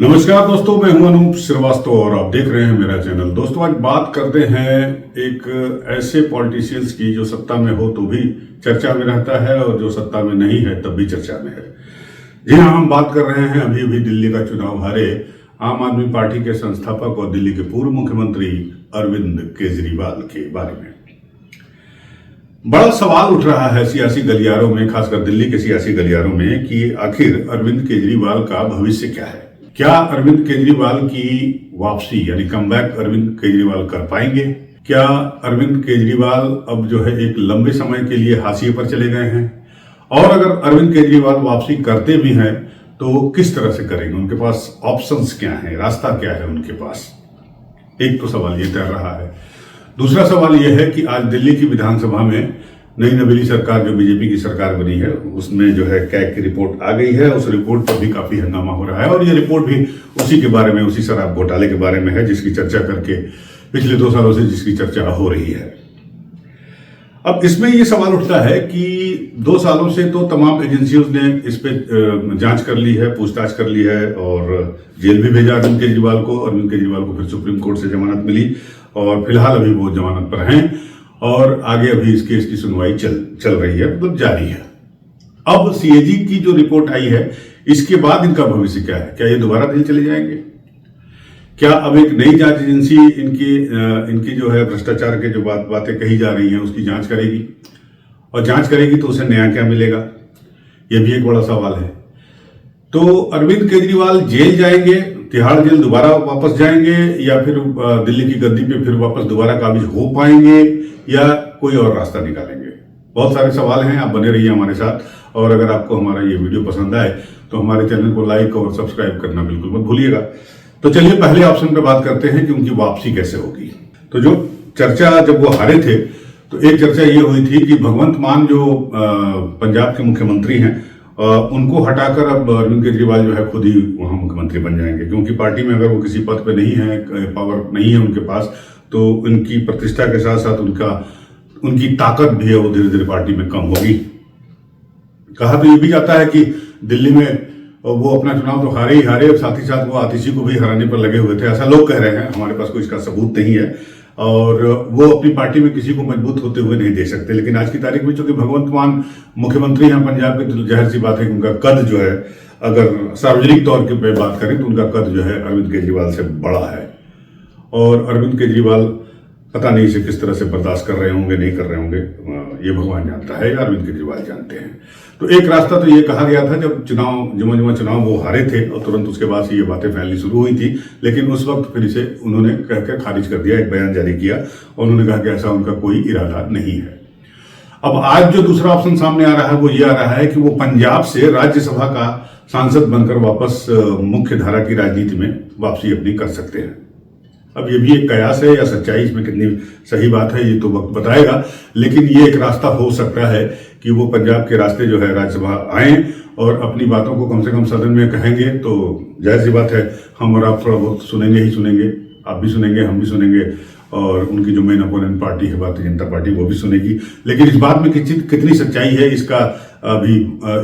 नमस्कार दोस्तों, मैं हूं अनूप श्रीवास्तव और आप देख रहे हैं मेरा चैनल। दोस्तों, आज बात करते हैं एक ऐसे पॉलिटिशियंस की जो सत्ता में हो तो भी चर्चा में रहता है और जो सत्ता में नहीं है तब भी चर्चा में है। जी हाँ, हम बात कर रहे हैं अभी अभी दिल्ली का चुनाव हारे आम आदमी पार्टी के संस्थापक और दिल्ली के पूर्व मुख्यमंत्री अरविंद केजरीवाल के बारे में। बड़ा सवाल उठ रहा है सियासी गलियारों में, खासकर दिल्ली के सियासी गलियारों में, कि आखिर अरविंद केजरीवाल का भविष्य क्या है। क्या अरविंद केजरीवाल की वापसी यानी कमबैक अरविंद केजरीवाल कर पाएंगे? क्या अरविंद केजरीवाल अब जो है एक लंबे समय के लिए हाशिए पर चले गए हैं? और अगर अरविंद केजरीवाल वापसी करते भी हैं तो किस तरह से करेंगे? उनके पास ऑप्शंस क्या हैं, रास्ता क्या है उनके पास? एक तो सवाल ये तैर रहा है। दूसरा सवाल यह है कि आज दिल्ली की विधानसभा में नई नवेली सरकार जो बीजेपी की सरकार बनी है उसमें जो है कैग की रिपोर्ट आ गई है। उस रिपोर्ट पर भी काफी हंगामा हो रहा है और ये रिपोर्ट भी उसी के बारे में, उसी शराब घोटाले के बारे में है जिसकी चर्चा करके पिछले 2 सालों से जिसकी चर्चा हो रही है। अब इसमें ये सवाल उठता है कि 2 सालों से तो तमाम एजेंसियों ने इस पे जांच कर ली है, पूछताछ कर ली है और जेल भी भेजा अरविंद केजरीवाल को। अरविंद केजरीवाल को फिर सुप्रीम कोर्ट से जमानत मिली और फिलहाल अभी वो जमानत पर हैं और आगे अभी इस केस की सुनवाई चल रही है, मतलब जारी है। अब सीएजी की जो रिपोर्ट आई है इसके बाद इनका भविष्य क्या है? क्या ये दोबारा दिल्ली चले जाएंगे? क्या अब एक नई जांच एजेंसी इनकी जो है भ्रष्टाचार के जो बातें कही जा रही हैं उसकी जांच करेगी? और जांच करेगी तो उसे नया क्या मिलेगा? यह भी एक बड़ा सवाल है। तो अरविंद केजरीवाल जेल जाएंगे, तिहाड़ जेल दोबारा वापस जाएंगे, या फिर दिल्ली की गद्दी पे फिर वापस दोबारा काबिज हो पाएंगे, या कोई और रास्ता निकालेंगे? बहुत सारे सवाल हैं। आप बने रहिए हमारे साथ और अगर आपको हमारा ये वीडियो पसंद आए तो हमारे चैनल को लाइक और सब्सक्राइब करना बिल्कुल मत भूलिएगा। तो चलिए पहले ऑप्शन पे बात करते हैं कि उनकी वापसी कैसे होगी। तो जो चर्चा जब वो हारे थे तो एक चर्चा ये हुई थी कि भगवंत मान जो पंजाब के मुख्यमंत्री हैं उनको हटाकर अब अरविंद केजरीवाल जो है खुद ही वहां मुख्यमंत्री बन जाएंगे, क्योंकि पार्टी में अगर वो किसी पद पे नहीं है, पावर नहीं है उनके पास, तो उनकी प्रतिष्ठा के साथ साथ उनकी ताकत भी है वो धीरे धीरे पार्टी में कम होगी। कहा तो ये भी जाता है कि दिल्ली में वो अपना चुनाव तो हारे ही हारे, साथ ही साथ वो आतिशी को भी हराने पर लगे हुए थे, ऐसा लोग कह रहे हैं। हमारे पास कोई इसका सबूत नहीं है और वो अपनी पार्टी में किसी को मजबूत होते हुए नहीं देख सकते। लेकिन आज की तारीख में चूंकि भगवंत मान मुख्यमंत्री हैं पंजाब के, तो जाहिर सी बात है कि उनका कद जो है, अगर सार्वजनिक तौर पे बात करें तो उनका कद जो है अरविंद केजरीवाल से बड़ा है। और अरविंद केजरीवाल पता नहीं इसे किस तरह से बर्दाश्त कर रहे होंगे, नहीं कर रहे होंगे, ये भगवान जानता है या अरविंद केजरीवाल जानते हैं। तो एक रास्ता तो ये कहा गया था जब चुनाव वो हारे थे और तुरंत उसके बाद से ये बातें फैलनी शुरू हुई थी, लेकिन उस वक्त फिर इसे उन्होंने कहकर खारिज कर दिया, एक बयान जारी किया और उन्होंने कहा कि ऐसा उनका कोई इरादा नहीं है। अब आज जो दूसरा ऑप्शन सामने आ रहा है वो ये आ रहा है कि वो पंजाब से राज्यसभा का सांसद बनकर वापस मुख्य धारा की राजनीति में वापसी अपनी कर सकते हैं। अब ये भी एक कयास है या सच्चाई इसमें कितनी सही बात है ये तो वक्त बताएगा, लेकिन ये एक रास्ता हो सकता है कि वो पंजाब के रास्ते जो है राज्यसभा आए और अपनी बातों को कम से कम सदन में कहेंगे। तो जाहिर सी बात है हम और आप थोड़ा बहुत सुनेंगे ही सुनेंगे, आप भी सुनेंगे, हम भी सुनेंगे और उनकी जो मेन अपोनेंट पार्टी है भारतीय जनता पार्टी वो भी सुनेगी। लेकिन इस बात में कितनी सच्चाई है इसका अभी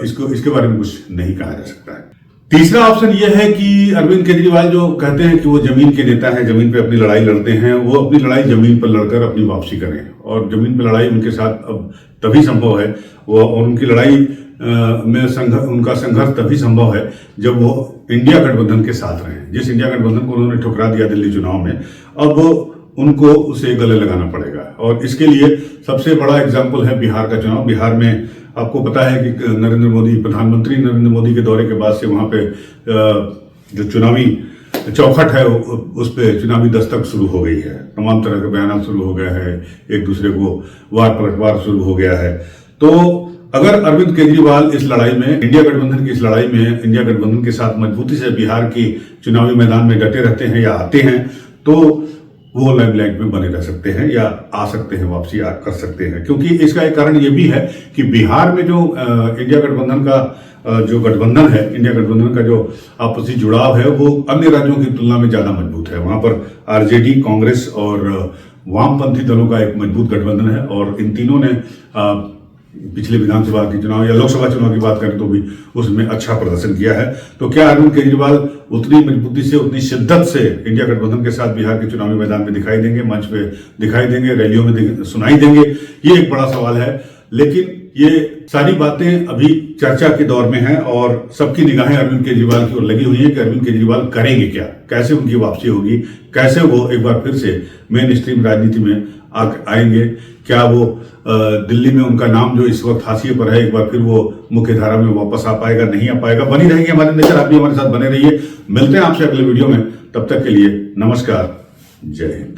इसके बारे में कुछ नहीं कहा जा सकता है। तीसरा ऑप्शन यह है कि अरविंद केजरीवाल जो कहते हैं कि वो जमीन के नेता हैं, जमीन पे अपनी लड़ाई लड़ते हैं, वो अपनी लड़ाई जमीन पर लड़कर अपनी वापसी करें। और जमीन पर लड़ाई उनके साथ अब तभी संभव है वो, और उनकी लड़ाई में उनका संघर्ष तभी संभव है जब वो इंडिया गठबंधन के साथ रहें। जिस इंडिया गठबंधन को उन्होंने ठुकरा दिया दिल्ली चुनाव में, अब उनको उसे गले लगाना पड़ेगा। और इसके लिए सबसे बड़ा एग्जाम्पल है बिहार का चुनाव। बिहार में आपको पता है कि प्रधानमंत्री नरेंद्र मोदी के दौरे के बाद से वहां पे जो चुनावी चौखट है उस पे चुनावी दस्तक शुरू हो गई है। तमाम तरह के बयान शुरू हो गया है, एक दूसरे को वार पलटवार शुरू हो गया है। तो अगर अरविंद केजरीवाल इस लड़ाई में, इंडिया गठबंधन की इस लड़ाई में इंडिया गठबंधन के साथ मजबूती से बिहार के चुनावी मैदान में डटे रहते हैं या आते हैं, तो वो लाइमलाइट में बने रह सकते हैं या आ सकते हैं, वापसी कर सकते हैं। क्योंकि इसका एक कारण ये भी है कि बिहार में जो इंडिया गठबंधन का जो गठबंधन है, इंडिया गठबंधन का जो आपसी जुड़ाव है वो अन्य राज्यों की तुलना में ज्यादा मजबूत है। वहां पर आरजेडी, कांग्रेस और वामपंथी दलों का एक मजबूत गठबंधन है और इन तीनों ने पिछले विधानसभा के चुनाव या लोकसभा चुनाव की बात करें तो भी उसमें अच्छा प्रदर्शन किया है। तो क्या अरविंद केजरीवाल उतनी मजबूती से, उतनी शिद्दत से इंडिया गठबंधन के साथ बिहार के चुनावी मैदान में दिखाई देंगे, मंच पे दिखाई देंगे, रैलियों में सुनाई देंगे? ये एक बड़ा सवाल है। लेकिन ये सारी बातें अभी चर्चा के दौर में हैं और सबकी निगाहें अरविंद केजरीवाल की ओर लगी हुई है कि अरविंद केजरीवाल करेंगे क्या, कैसे उनकी वापसी होगी, कैसे वो एक बार फिर से मेन स्ट्रीम राजनीति में आएंगे। क्या वो दिल्ली में उनका नाम जो इस वक्त हाशिए पर है, एक बार फिर वो मुख्य धारा में वापस आ पाएगा, नहीं आ पाएगा? बनी रहेंगे हमारे नजर, आप भी हमारे साथ बने रहिए। मिलते हैं आपसे अगले वीडियो में, तब तक के लिए नमस्कार, जय हिंद।